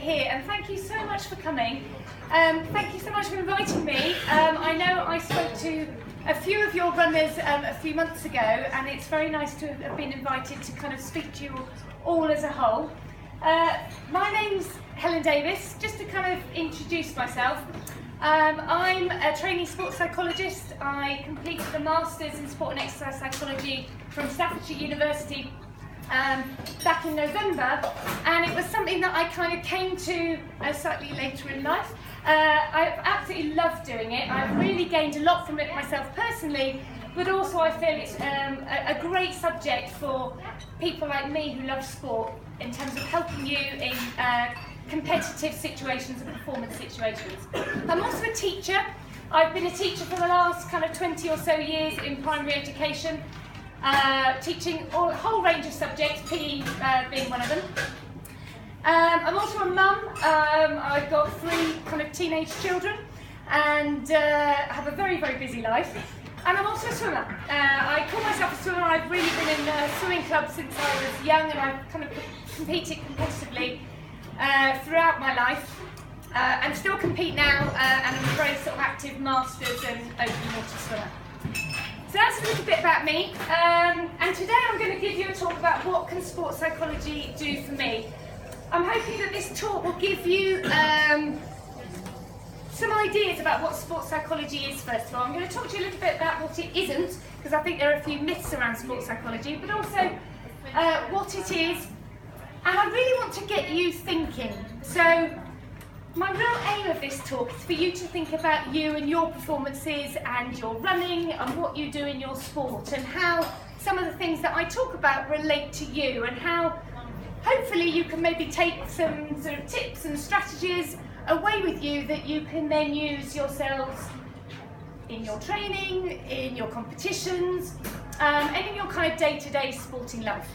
here, and thank you so much for coming. Thank you so much for inviting me. I know I spoke to a few of your runners a few months ago, and it's very nice to have been invited to kind of speak to you all as a whole. My name's Helen Davis. Just to kind of introduce myself, I'm a trainee sports psychologist. I completed a Masters in Sport and Exercise Psychology from Staffordshire University back in November, and it was something that I kind of came to slightly later in life. I've absolutely loved doing it. I've really gained a lot from it myself personally, but also I feel it's a great subject for people like me who love sport in terms of helping you in competitive situations and performance situations. I'm also a teacher. I've been a teacher for the last kind of 20 or so years in primary education, teaching a whole range of subjects, PE being one of them. I'm also a mum. I've got 3 kind of teenage children and have a very, very busy life. And I'm also a swimmer. I call myself a swimmer. I've really been in a swimming club since I was young, and I've kind of competed competitively throughout my life. And still compete now, and I'm a very sort of active Masters and open water swimmer. So that's a little bit about me, and today I'm going to give you a talk about what can sports psychology do for me. I'm hoping that this talk will give you some ideas about what sports psychology is first of all. I'm going to talk to you a little bit about what it isn't, because I think there are a few myths around sports psychology, but also what it is, and I really want to get you thinking. So my real aim of this talk is for you to think about you and your performances and your running and what you do in your sport, and how some of the things that I talk about relate to you, and how hopefully you can maybe take some sort of tips and strategies away with you that you can then use yourselves in your training, in your competitions, and in your kind of day-to-day sporting life.